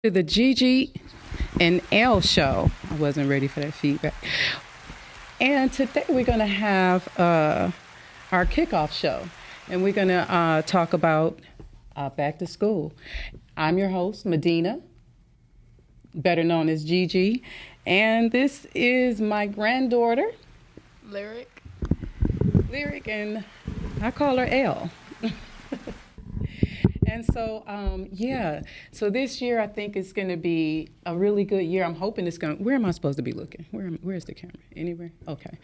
To the Gigi and L show. I wasn't ready for that feedback. And today we're going to have our kickoff show, and we're going to talk about back to school. I'm your host, Medina, better known as Gigi, and this is my granddaughter, Lyric, and I call her L. And so, so this year I think it's going to be a really good year. I'm hoping it's going to, where am I supposed to be looking? Where's the camera? Anywhere? Okay.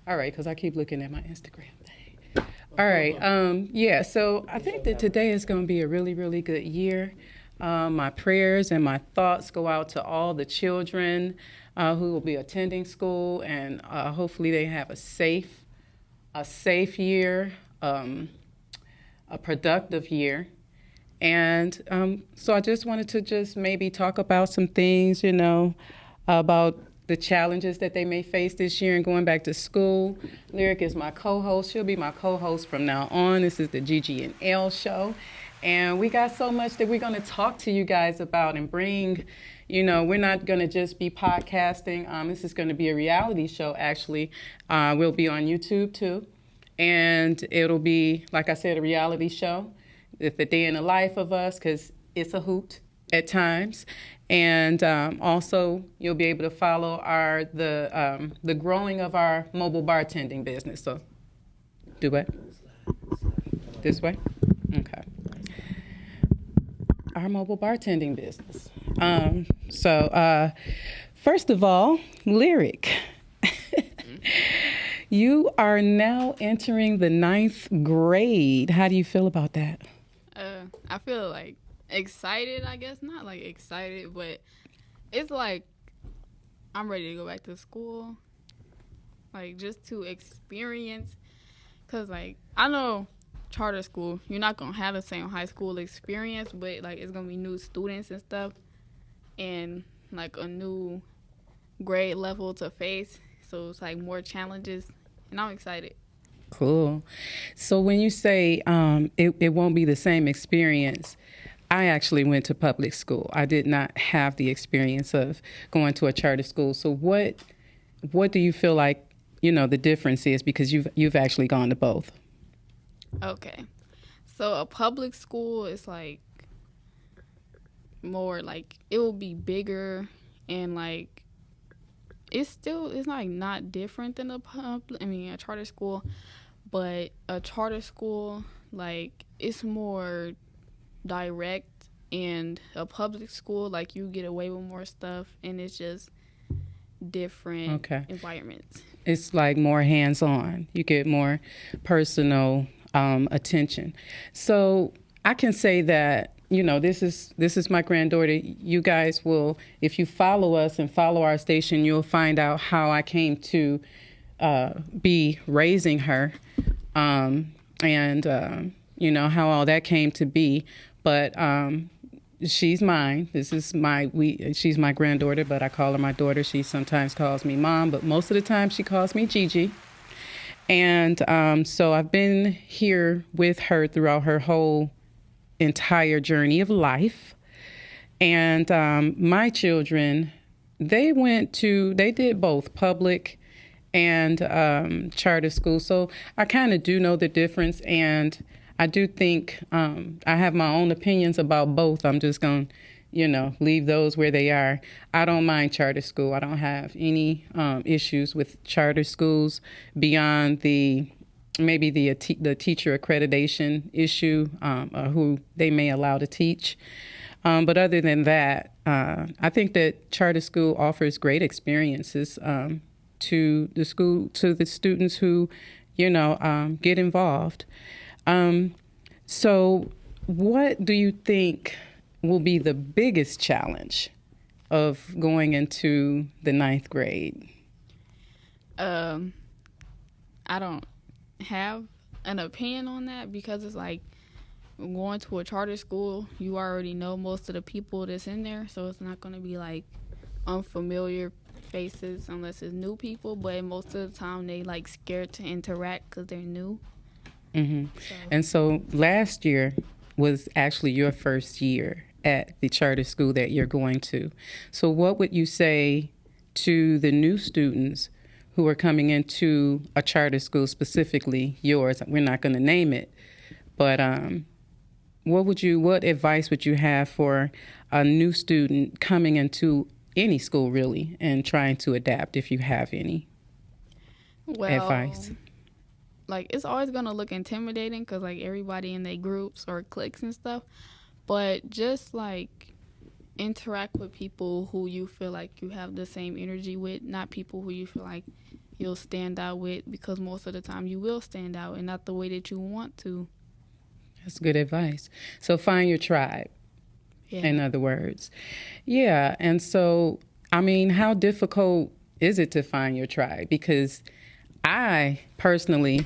All right, because I keep looking at my Instagram thing. All right, so I think that today is going to be a really, really good year. My prayers and my thoughts go out to all the children who will be attending school, and hopefully they have a safe year, a productive year. And so I just wanted to just maybe talk about some things, about the challenges that they may face this year and going back to school. Lyric is my co-host. She'll be my co-host from now on. This is the Gigi and L show. And we got so much that we're going to talk to you guys about and bring, we're not going to just be podcasting. This is going to be a reality show, actually. We'll be on YouTube, too. And it'll be, like I said, a reality show. It's the day in the life of us, because it's a hoot at times. And also, you'll be able to follow the growing of our mobile bartending business. So, do what? This way? Okay. Our mobile bartending business. First of all, Lyric. You are now entering the 9th grade. How do you feel about that? I feel like excited, I guess. Not like excited, but it's like I'm ready to go back to school. Like, just to experience. Because, like, I know charter school, you're not going to have the same high school experience, but, like, it's going to be new students and stuff. And, like, a new grade level to face. So it's, like, more challenges. And I'm excited. Cool. So when you say it won't be the same experience, I actually went to public school. I did not have the experience of going to a charter school. So what do you feel like, the difference is, because you've actually gone to both? Okay. So a public school is like more like, it will be bigger, and like it's not different than a charter school. But a charter school, like, it's more direct, and a public school, like, you get away with more stuff, and it's just different environments. It's like more hands-on. You get more personal attention. So I can say that, this is my granddaughter. You guys will, if you follow us and follow our station, you'll find out how I came to be raising her, and how all that came to be. But she's mine. She's my granddaughter, but I call her my daughter. She sometimes calls me mom, but most of the time she calls me Gigi. And so I've been here with her throughout her whole entire journey of life. And my children, they did both public and charter school. So I kind of do know the difference, and I do think I have my own opinions about both. I'm just going to, leave those where they are. I don't mind charter school. I don't have any issues with charter schools beyond the teacher accreditation issue, who they may allow to teach. But other than that, I think that charter school offers great experiences to the students who, get involved. So what do you think will be the biggest challenge of going into the 9th grade? I don't have an opinion on that, because it's like going to a charter school, you already know most of the people that's in there, so it's not going to be like unfamiliar faces unless it's new people, but most of the time they like scared to interact because they're new. Mm-hmm. And so last year was actually your first year at the charter school that you're going to. So what would you say to the new students who are coming into a charter school, specifically yours? We're not going to name it, but what advice would you have for a new student coming into any school, really, and trying to adapt, if you have any advice? Like, it's always going to look intimidating because, like, everybody in their groups or cliques and stuff. But just, like, interact with people who you feel like you have the same energy with, not people who you feel like you'll stand out with, because most of the time you will stand out and not the way that you want to. That's good advice. So find your tribe, in other words. Yeah, and so, I mean, how difficult is it to find your tribe? Because I personally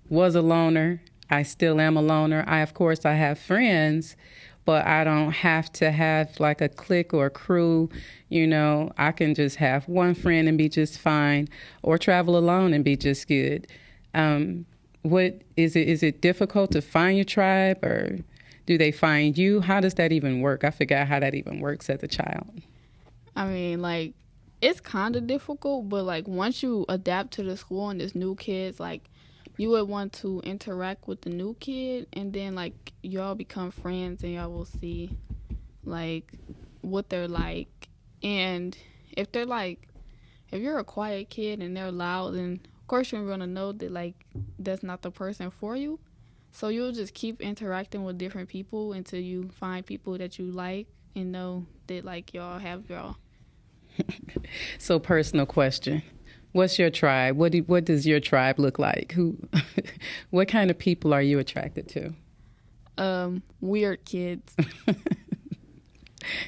was a loner. I still am a loner. Of course, I have friends, but I don't have to have like a clique or a crew. You know, I can just have one friend and be just fine, or travel alone and be just good. What is it? Is it difficult to find your tribe, or do they find you? How does that even work? I forgot how that even works as a child. I mean, like, it's kind of difficult, but, like, once you adapt to the school and there's new kids, like, you would want to interact with the new kid, and then, like, y'all become friends and y'all will see, like, what they're like. And if they're, like, if you're a quiet kid and they're loud, then, of course, you're going to know that, like, that's not the person for you. So you'll just keep interacting with different people until you find people that you like and know that, like, y'all have y'all. So, personal question. What's your tribe? What does your tribe look like? What kind of people are you attracted to? Weird kids.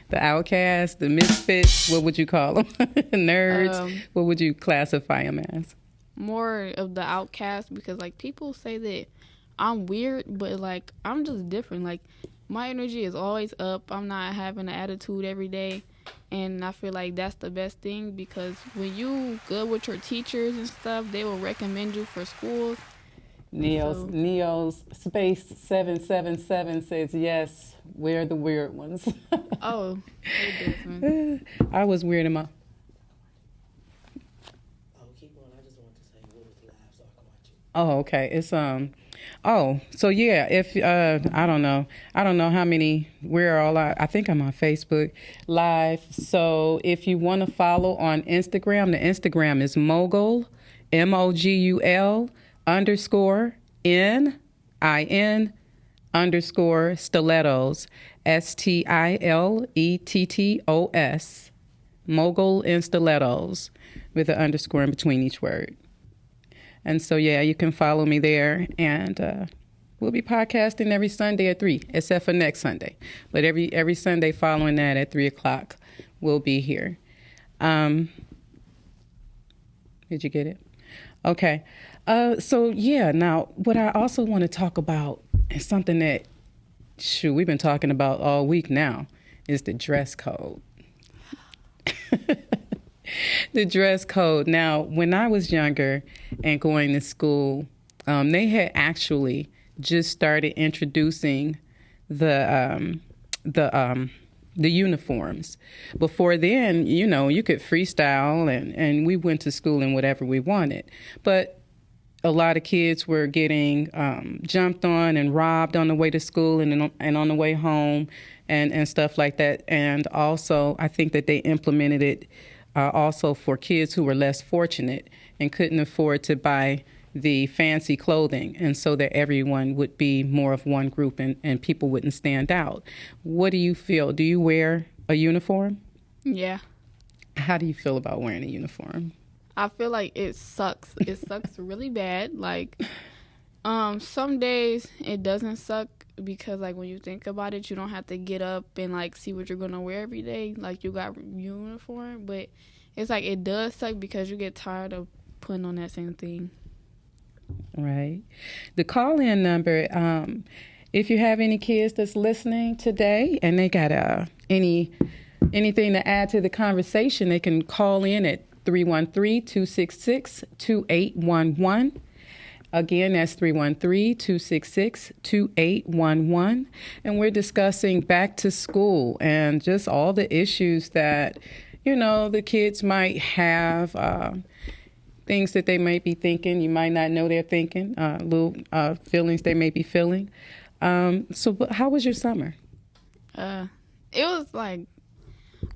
The outcasts, the misfits, what would you call them? Nerds? What would you classify them as? More of the outcast, because, like, people say that I'm weird, but, like, I'm just different. Like, my energy is always up. I'm not having an attitude every day. And I feel like that's the best thing, because when you good with your teachers and stuff, they will recommend you for schools. Neo's Space 777 says, yes, we're the weird ones. Oh, they're different. I was weird in my... Oh, keep going. I just wanted to say what was live so I can watch it. Oh, okay. It's so yeah, if I don't know how many, we're all I think I'm on Facebook Live. So if you want to follow on Instagram, the Instagram is mogul, MOGUL _NIN _stilettos, STILETTOS, mogul and stilettos, with an underscore in between each word. And so, yeah, you can follow me there. And we'll be podcasting every Sunday at 3, except for next Sunday. But every Sunday following that at 3 o'clock, we'll be here. Did you get it? Okay. So, yeah, now, what I also want to talk about is something that, we've been talking about all week now, is the dress code. The dress code. Now, when I was younger and going to school, they had actually just started introducing the uniforms. Before then, you know, you could freestyle and we went to school in whatever we wanted. But a lot of kids were getting jumped on and robbed on the way to school and on the way home and stuff like that. And also, I think that they implemented it also for kids who were less fortunate and couldn't afford to buy the fancy clothing, and so that everyone would be more of one group and people wouldn't stand out. What do you feel? Do you wear a uniform? Yeah. How do you feel about wearing a uniform? I feel like it sucks. It sucks really bad. Like, some days it doesn't suck because, like, when you think about it, you don't have to get up and, like, see what you're going to wear every day. Like, you got uniform, but it's like it does suck because you get tired of putting on that same thing. Right. The call-in number, if you have any kids that's listening today and they got anything to add to the conversation, they can call in at 313-266-2811. Again, that's 313-266-2811. And we're discussing back to school and just all the issues that, the kids might have, things that they might be thinking. You might not know they're thinking, little feelings they may be feeling. So how was your summer? It was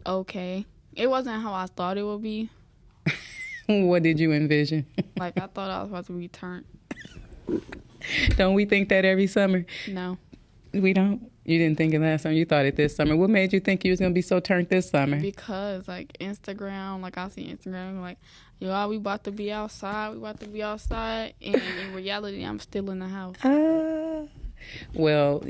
okay. It wasn't how I thought it would be. What did you envision? I thought I was about to be turned. Don't we think that every summer? No. We don't? You didn't think it last summer. You thought it this summer. What made you think you was going to be so turned this summer? Because, Instagram, I see Instagram, yo, we about to be outside. And in reality, I'm still in the house. Well,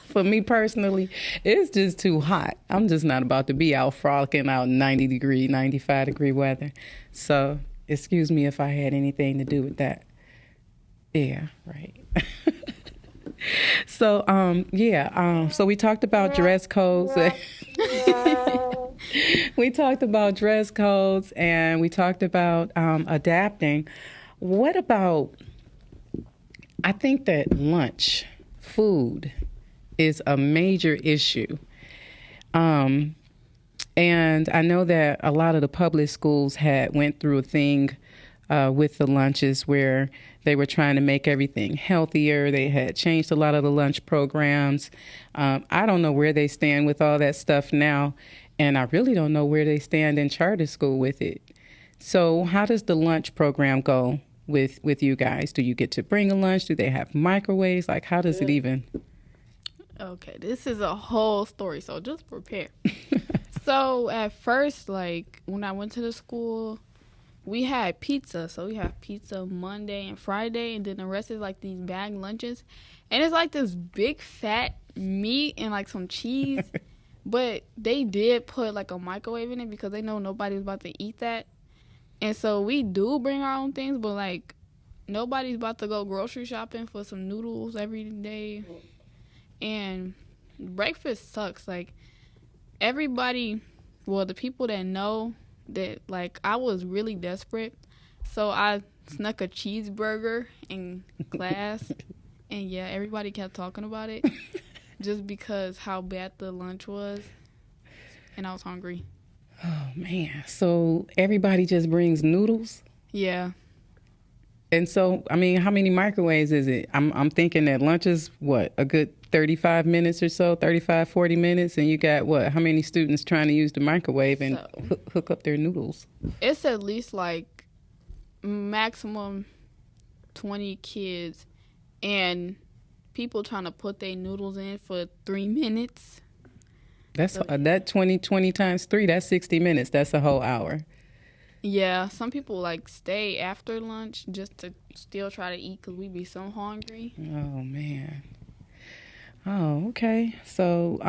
for me personally, it's just too hot. I'm just not about to be out frolicking out 90-degree, 95-degree weather. So, excuse me if I had anything to do with that. Yeah, right. So, so we talked about dress codes. We talked about dress codes and we talked about adapting. What about, I think that food is a major issue. And I know that a lot of the public schools went through a thing with the lunches where they were trying to make everything healthier. They had changed a lot of the lunch programs. I don't know where they stand with all that stuff now, and I really don't know where they stand in charter school with it. So how does the lunch program go with you guys? Do you get to bring a lunch? Do they have microwaves? How does it even... Okay, this is a whole story, so just prepare. So at first, when I went to the school, we had pizza. So we have pizza Monday and Friday, and then the rest is these bag lunches. And it's this big fat meat and some cheese. But they did put a microwave in it because they know nobody's about to eat that. And so we do bring our own things, but nobody's about to go grocery shopping for some noodles every day. And breakfast sucks. Everybody, the people that know that, I was really desperate. So I snuck a cheeseburger in class. And, yeah, everybody kept talking about it just because how bad the lunch was. And I was hungry. Oh, man. So everybody just brings noodles? Yeah. And so, how many microwaves is it? I'm thinking that lunch is, a good 35 minutes or so, 35, 40 minutes, and you got, how many students trying to use the microwave and hook up their noodles? It's at least, maximum 20 kids, and people trying to put their noodles in for 3 minutes. That's that 20 times 3, that's 60 minutes. That's a whole hour. Yeah, some people stay after lunch just to still try to eat because we be so hungry. Oh, man. Oh, okay. So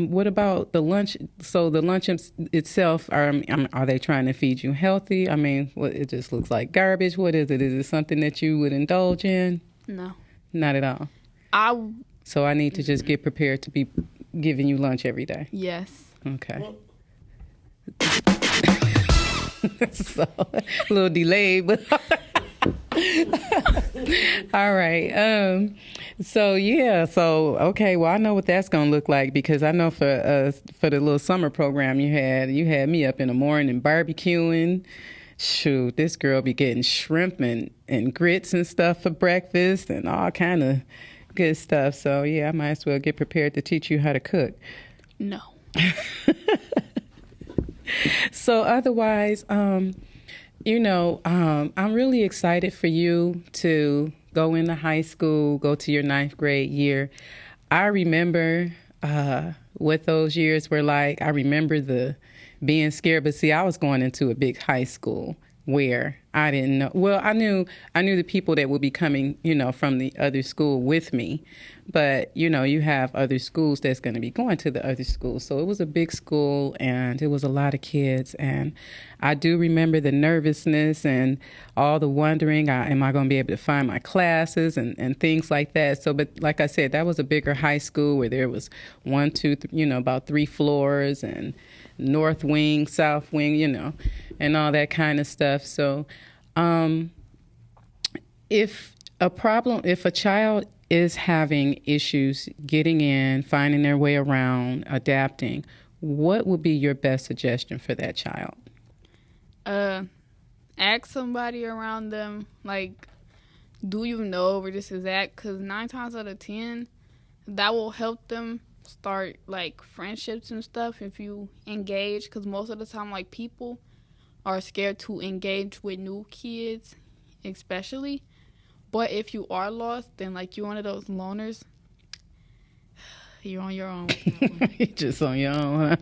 what about the lunch? So the lunch itself, are they trying to feed you healthy? It just looks like garbage. What is it? Is it something that you would indulge in? No. Not at all? So I need to just get prepared to be giving you lunch every day? Yes. Okay. So, a little delayed, but all right. Okay. Well, I know what that's gonna look like because I know for the little summer program you had me up in the morning barbecuing. Shoot, this girl be getting shrimp and grits and stuff for breakfast and all kind of good stuff. So yeah, I might as well get prepared to teach you how to cook. No. So otherwise, I'm really excited for you to go into high school, go to your 9th grade year. I remember what those years were like. I remember the being scared, but see, I was going into a big high school where I didn't know. Well, I knew the people that would be coming, from the other school with me. But, you have other schools that's going to be going to the other schools. So it was a big school and it was a lot of kids. And I do remember the nervousness and all the wondering, am I going to be able to find my classes and things like that. So, but like I said, that was a bigger high school where there was 1, 2, about 3 floors and north wing, south wing, and all that kind of stuff. So, if if a child is having issues getting in, finding their way around, adapting, what would be your best suggestion for that child? Ask somebody around them, like, do you know where this is at? Because 9 times out of 10, that will help them start, like, friendships and stuff if you engage. Because most of the time, like, people are scared to engage with new kids, especially. But if you are lost, then, like, you're one of those loners, you're on your own with that one. You're just on your own, huh?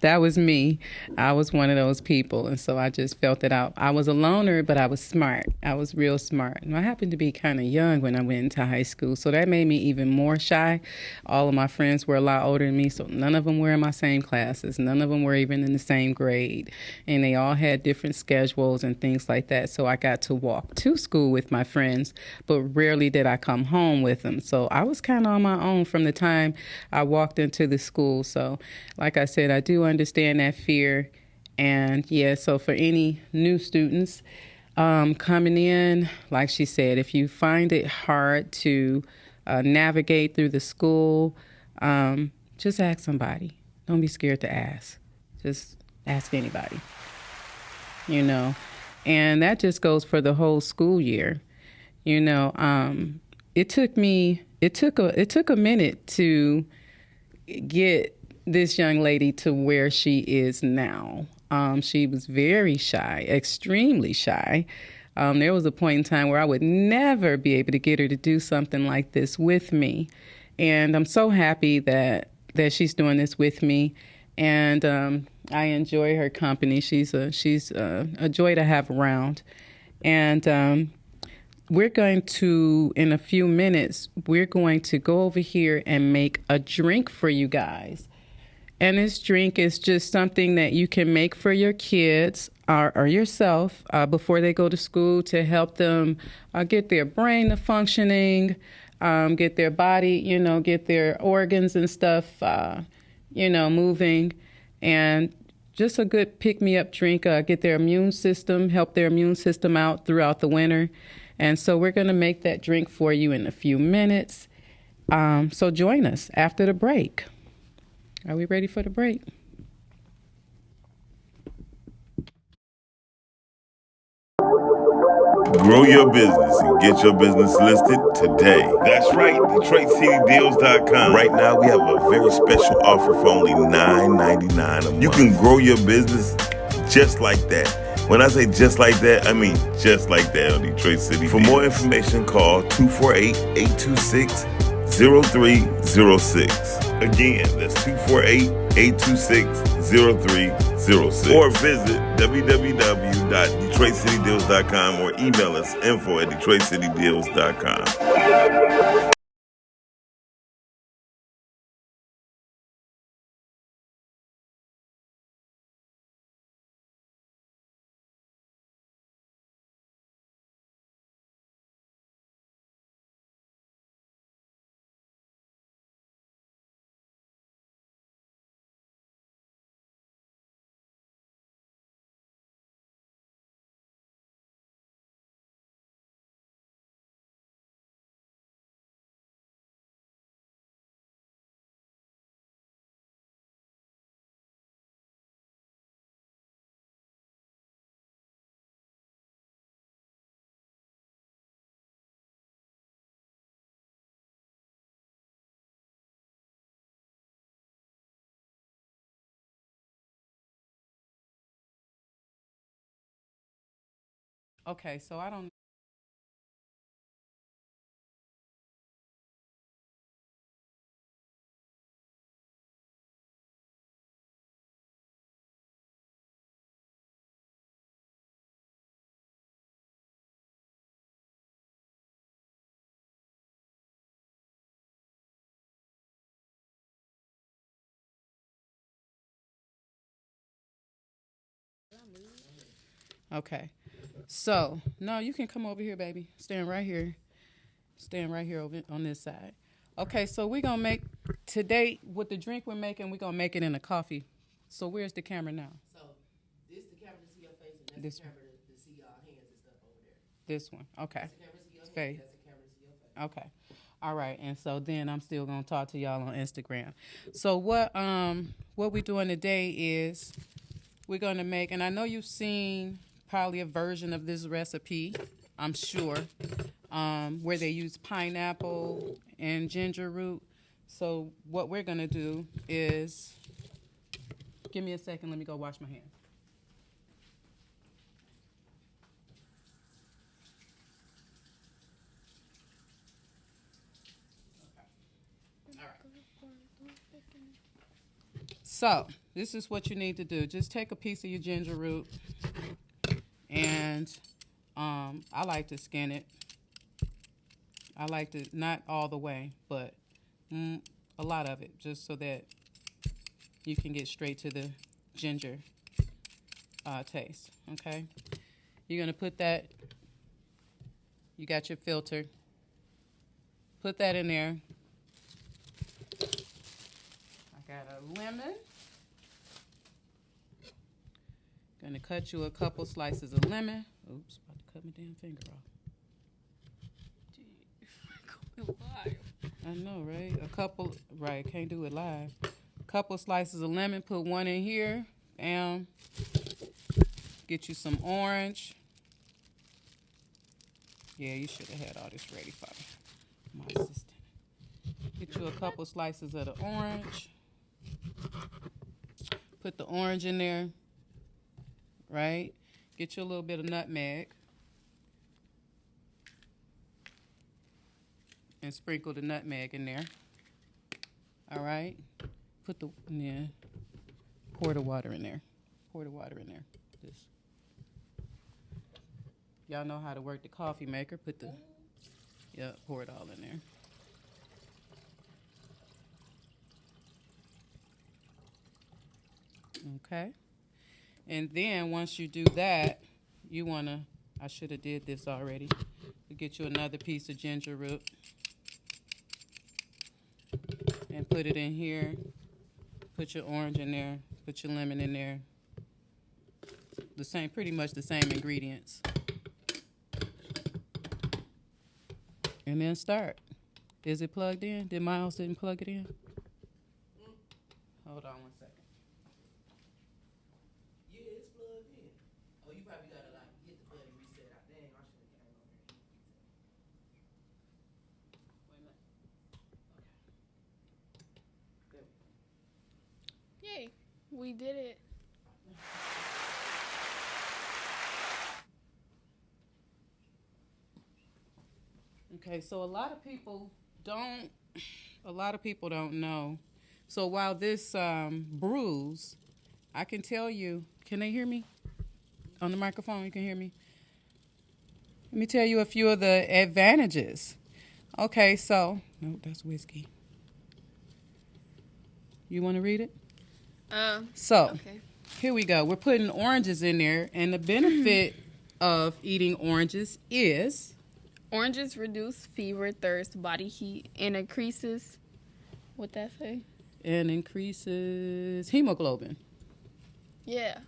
That was me. I was one of those people, and so I just felt it out. I was a loner, but I was smart. I was real smart. And I happened to be kind of young when I went into high school, so that made me even more shy. All of my friends were a lot older than me, so none of them were in my same classes. None of them were even in the same grade, and they all had different schedules and things like that, so I got to walk to school with my friends, but rarely did I come home with them. So I was kind of on my own from the time I walked into the school. So like I said, I do understand that fear. And yeah, so for any new students coming in, like she said, if you find it hard to navigate through the school, just ask somebody. Don't be scared to ask. Just ask anybody, you know. And that just goes for the whole school year. You know, it took a minute to get this young lady to where she is now. She was very shy, extremely shy. There was a point in time where I would never be able to get her to do something like this with me. And I'm so happy that she's doing this with me. And I enjoy her company. She's a joy to have around. And we're going to, in a few minutes, we're going to go over here and make a drink for you guys. And this drink is just something that you can make for your kids or yourself before they go to school to help them get their brain to functioning, get their body, get their organs and stuff, moving. And just a good pick-me-up drink, get their immune system, help their immune system out throughout the winter. And so we're going to make that drink for you in a few minutes. So join us after the break. Are we ready for the break? Grow your business and get your business listed today. That's right, DetroitCityDeals.com. Right now, we have a very special offer for only $9.99 a month. You can grow your business just like that. When I say just like that, I mean just like that on Detroit City. For more information, call 248-826-0306. Again, that's 248-826-0306. Or visit www.DetroitCityDeals.com or email us info@DetroitCityDeals.com. Okay, so I don't. Okay. So, no, you can come over here, baby. Stand right here. Stand right here over on this side. Okay, so we're going to make today with the drink we're making, we're going to make it in a coffee. So, where's the camera now? So this the camera to see your face, and that's This the camera to see y'all hands and stuff over there. This one. Okay. That's the camera face. Okay. All right. And so then I'm still gonna talk to y'all on Instagram. So what we're doing today is we're gonna make, and I know you've seen probably a version of this recipe, I'm sure, where they use pineapple and ginger root. So what we're gonna do is, give me a second, let me go wash my hands. So this is what you need to do. Just take a piece of your ginger root, and I like to skin it. I like to, not all the way, but a lot of it, just so that you can get straight to the ginger taste. Okay, you're gonna put that. You got your filter. Put that in there. I got a lemon. Gonna cut you a couple slices of lemon. Oops, about to cut my damn finger off. I know, right? A couple, right, can't do it live. A couple slices of lemon, put one in here. Bam. Get you some orange. Yeah, you should have had all this ready for my assistant. Get you a couple slices of the orange. Put the orange in there, right? Get you a little bit of nutmeg. And sprinkle the nutmeg in there. All right? Put the, yeah, pour the water in there. Pour the water in there. Just. Y'all know how to work the coffee maker. Put the, yeah, pour it all in there. Okay. And then once you do that, you want to, I should have did this already. You get you another piece of ginger root. And put it in here. Put your orange in there. Put your lemon in there. The same, pretty much the same ingredients. And then start. Is it plugged in? Did Miles didn't plug it in? Hold on one second. Yeah, it's plugged in. Oh, you probably gotta like get the button reset out. Dang, I should have came over here. Yay, we did it. Okay, so a lot of people don't know. So while this brews, I can tell you, can they hear me? On the microphone, you can hear me? Let me tell you a few of the advantages. Okay, so, no, that's whiskey. You want to read it? Okay. Here we go. We're putting oranges in there, and the benefit of eating oranges is... Oranges reduce fever, thirst, body heat, and increases, what that say? And increases hemoglobin. Yeah.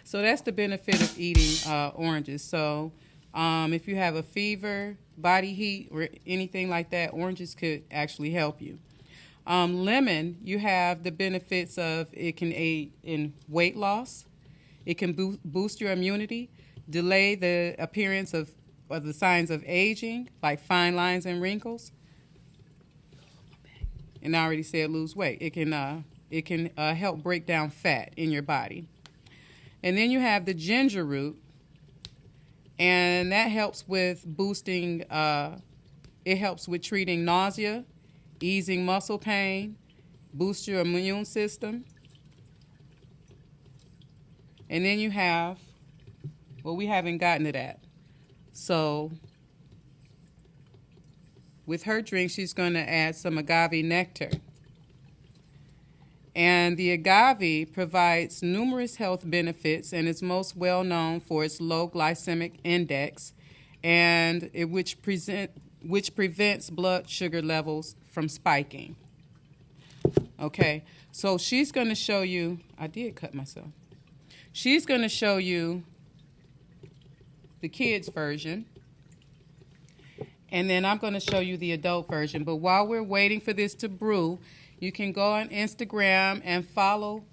So that's the benefit of eating oranges. So if you have a fever, body heat, or anything like that, oranges could actually help you. Lemon, you have the benefits of it can aid in weight loss. It can boost your immunity, delay the appearance of the signs of aging, like fine lines and wrinkles. And I already said lose weight. It can help break down fat in your body. And then you have the ginger root, and that helps with boosting. It helps with treating nausea, easing muscle pain, boost your immune system. And then you have, well, we haven't gotten to that. So with her drink, she's going to add some agave nectar. And the agave provides numerous health benefits and is most well known for its low glycemic index, and which prevents blood sugar levels from spiking. Okay, so she's going to show you, I did cut myself. She's going to show you the kids' version. And then I'm going to show you the adult version. But while we're waiting for this to brew, you can go on Instagram and follow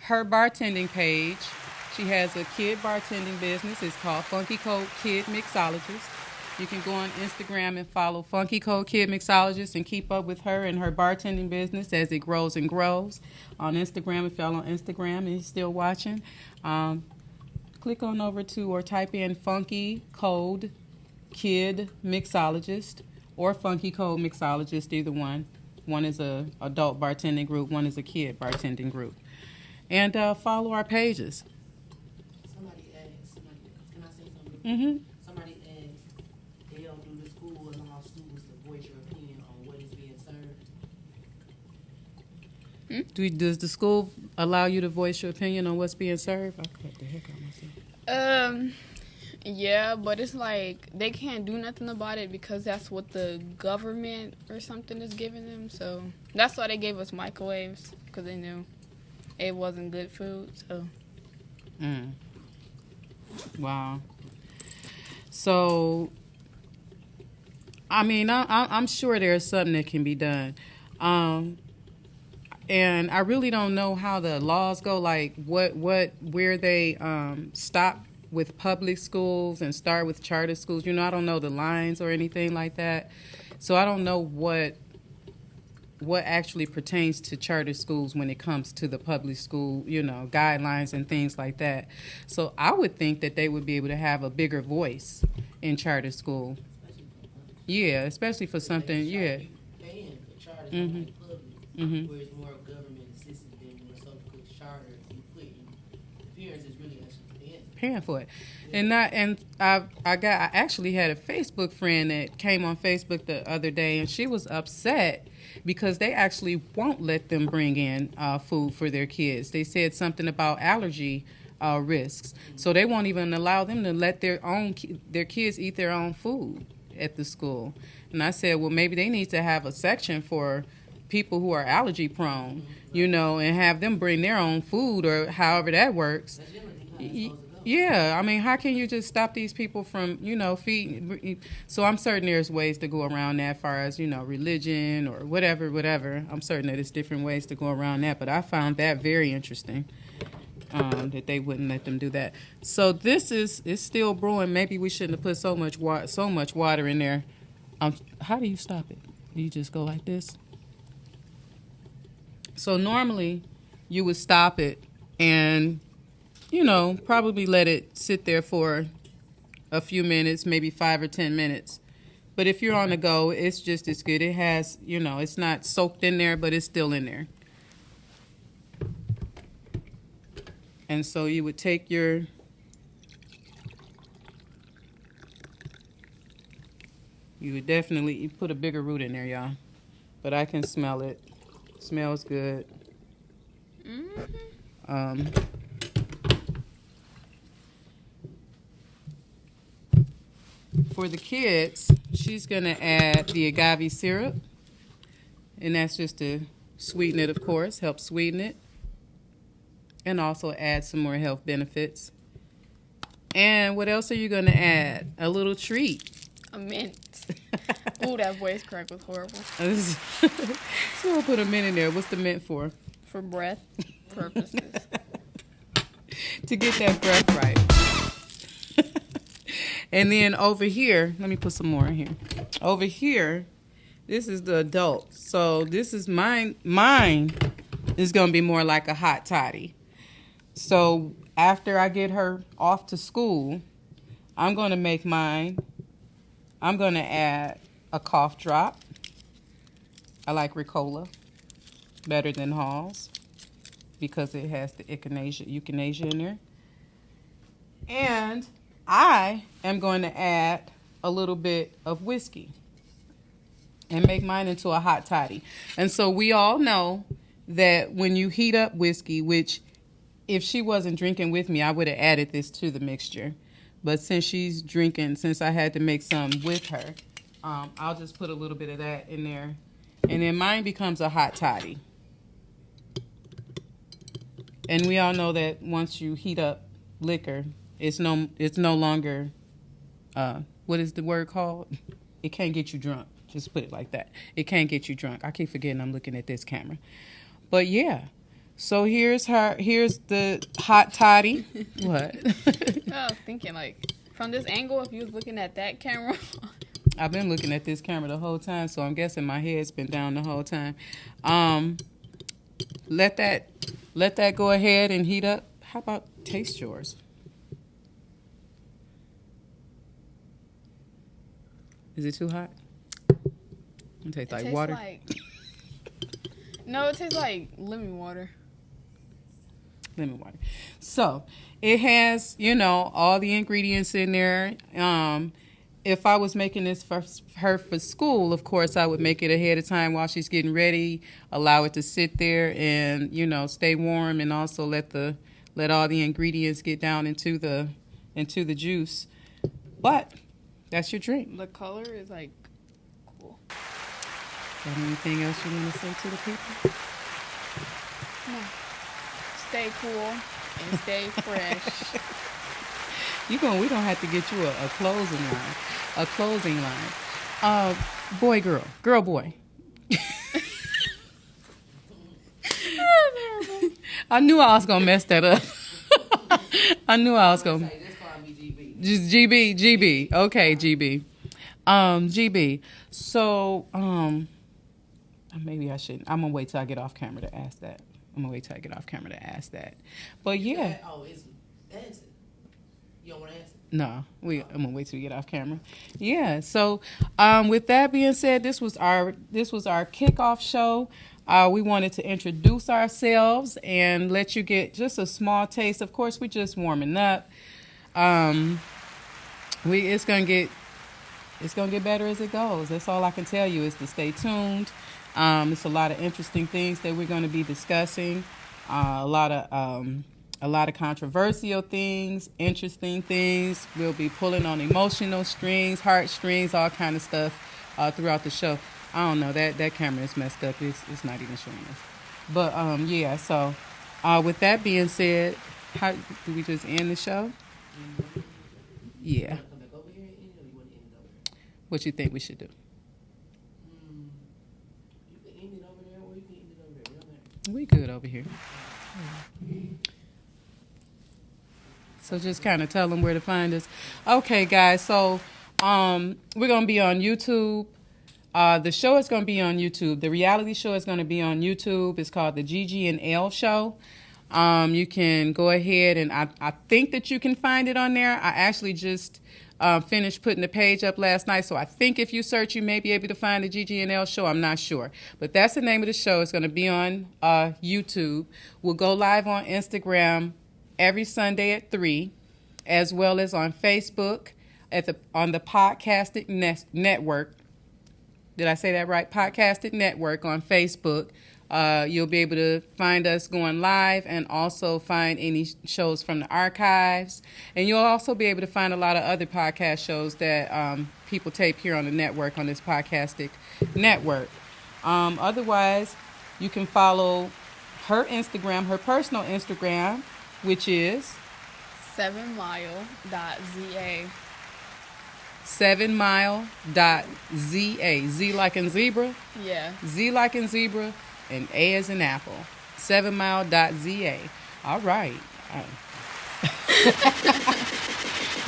her bartending page. She has a kid bartending business. It's called Funky Cold Kid Mixologist. You can go on Instagram and follow Funky Cold Kid Mixologist and keep up with her and her bartending business as it grows and grows. On Instagram, if y'all on Instagram and you're still watching, click on over to or type in Funky Cold Kid Mixologist or Funky Cold Mixologist, either one. One is a adult bartending group, one is a kid bartending group. And follow our pages. Somebody asked, can I say something? Mm-hmm. Somebody asked, do the school allow students to voice your opinion on what is being served? Does the school allow you to voice your opinion on what's being served? I cut the heck out of myself. Yeah, but it's like they can't do nothing about it because that's what the government or something is giving them. So that's why they gave us microwaves, because they knew it wasn't good food. So. Wow. So, I mean, I'm sure there's something that can be done. And I really don't know how the laws go, like where they stop with public schools and start with charter schools. You know, I don't know the lines or anything like that. So I don't know what actually pertains to charter schools when it comes to the public school, you know, guidelines and things like that. So I would think that they would be able to have a bigger voice in charter school. Yeah, especially for something, yeah. Paying for charters Mm-hmm. like public, Mm-hmm. where it's more government assisted than when something puts charter, you put the parents is really actually paying For it. And I actually had a Facebook friend that came on Facebook the other day, and she was upset because they actually won't let them bring in food for their kids. They said something about allergy risks, so they won't even allow them to let their kids eat their own food at the school. And I said, well, maybe they need to have a section for people who are allergy prone, you know, and have them bring their own food or however that works. Yeah, I mean, how can you just stop these people from, you know, feeding? So I'm certain there's ways to go around that, as far as, you know, religion or whatever. I'm certain that there's different ways to go around that. But I found that very interesting, that they wouldn't let them do that. So this is still brewing. Maybe we shouldn't have put so much water in there. How do you stop it? Do you just go like this? So normally you would stop it and, you know, probably let it sit there for a few minutes, maybe 5 or 10 minutes. But if you're on the go, it's just as good. It has, you know, it's not soaked in there, but it's still in there. And so you would take you would definitely put a bigger root in there, y'all. But I can smell it. Smells good. For the kids, she's going to add the agave syrup. And that's just to sweeten it, of course, help sweeten it. And also add some more health benefits. And what else are you going to add? A little treat. A mint. Ooh, that voice crack was horrible. So I'll put a mint in there. What's the mint for? For breath purposes. To get that breath right. And then over here, let me put some more in here. Over here, this is the adult. So this is mine. Mine is going to be more like a hot toddy. So after I get her off to school, I'm going to make mine. I'm going to add a cough drop. I like Ricola better than Hall's because it has the echinacea in there. And I am going to add a little bit of whiskey and make mine into a hot toddy. And so we all know that when you heat up whiskey, which if she wasn't drinking with me, I would have added this to the mixture. But since she's drinking, since I had to make some with her, I'll just put a little bit of that in there. And then mine becomes a hot toddy. And we all know that once you heat up liquor, it's no longer what is the word called? It can't get you drunk. Just put it like that. It can't get you drunk. I keep forgetting I'm looking at this camera. But yeah. So here's the hot toddy. What? I was thinking, like, from this angle, if you was looking at that camera. I've been looking at this camera the whole time, so I'm guessing my head's been down the whole time. Let that go ahead and heat up. How about taste yours? Is it too hot? It tastes like water. No, it tastes like lemon water. Lemon water. So it has, all the ingredients in there. If I was making this for her for school, of course, I would make it ahead of time while she's getting ready, allow it to sit there and, stay warm, and also let all the ingredients get down into the juice. But that's your drink. The color is like cool. Got anything else you want to say to the people? No. Stay cool and stay fresh. We gonna have to get you a closing line. A closing line. Boy, girl, boy. I knew I was gonna mess that up. I knew I was gonna. Just GB. Okay, GB. GB. So, maybe I shouldn't. I'm gonna wait till I get off camera to ask that. But yeah. It's answer. You don't want to answer? No, I'm gonna wait till we get off camera. Yeah. So, with that being said, this was our kickoff show. We wanted to introduce ourselves and let you get just a small taste. Of course, we're just warming up. It's gonna get better as it goes. That's all I can tell you is to stay tuned. It's a lot of interesting things that we're going to be discussing. A lot of controversial things, interesting things. We'll be pulling on emotional strings, heartstrings, all kind of stuff throughout the show. I don't know, that camera is messed up. It's not even showing us. But yeah. So with that being said, how do we just end the show? Yeah. What you think we should do? You can end it over there, or you can end it over there. We good over here. So just kind of tell them where to find us. Okay, guys. So we're gonna be on YouTube. The show is gonna be on YouTube. The reality show is gonna be on YouTube. It's called the Gigi and L Show. You can go ahead and I think that you can find it on there. I actually just finished putting the page up last night, so I think if you search, you may be able to find the GG&L show. I'm not sure, but that's the name of the show. It's going to be on YouTube. We'll go live on Instagram every Sunday at 3, as well as on Facebook on the Podcasted Network. Did I say that right? Podcasted Network on Facebook. You'll be able to find us going live and also find any shows from the archives. And you'll also be able to find a lot of other podcast shows that people tape here on the network, on this Podcasted Network. Otherwise, you can follow her Instagram, her personal Instagram, which is 7mile.za. 7mile.za. Z like in zebra? Yeah. Z like in zebra. And A as in apple. 7mile.za. All right.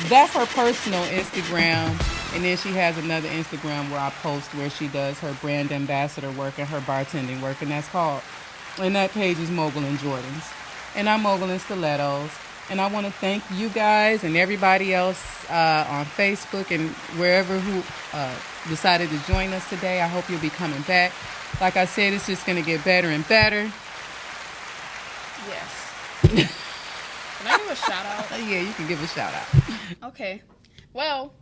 That's her personal Instagram. And then she has another Instagram where I post where she does her brand ambassador work and her bartending work. And that page is Mogul and Jordans. And I'm Mogul and Stilettos. And I want to thank you guys and everybody else on Facebook and wherever who decided to join us today. I hope you'll be coming back. Like I said, it's just going to get better and better. Yes. Can I give a shout out? Yeah, you can give a shout out. Okay. Well,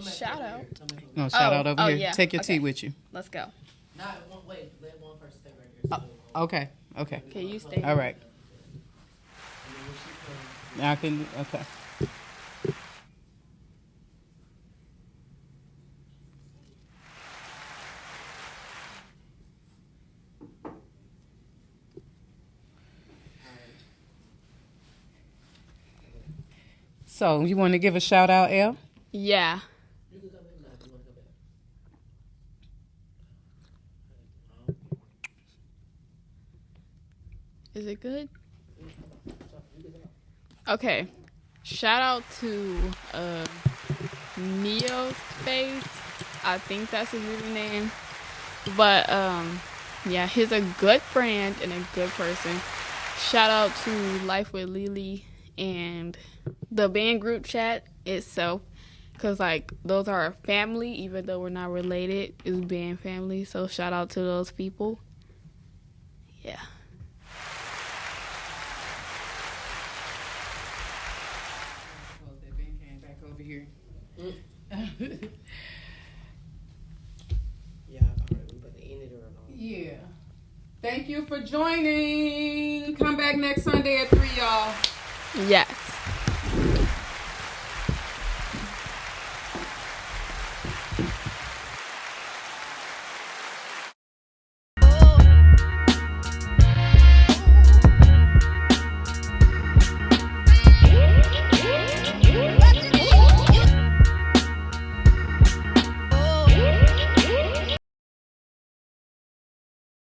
shout out. No, shout out over here. Yeah. Take your tea Okay. with you. Let's go. Wait, let one person stay right here. Okay. Okay, you stay. All right. Now I can, okay. So, you want to give a shout out, Elle? Yeah. You Is it good? Okay. Shout out to Neo Space. I think that's his username. But yeah, he's a good friend and a good person. Shout out to Life with Lily and the band group chat itself. Because, like, those are our family, even though we're not related. It's band family. So shout out to those people. Yeah. Well, that Ben came back over here. Yeah, all right, we about to end it or no? Yeah. Thank you for joining. Come back next Sunday at 3, y'all. Yes.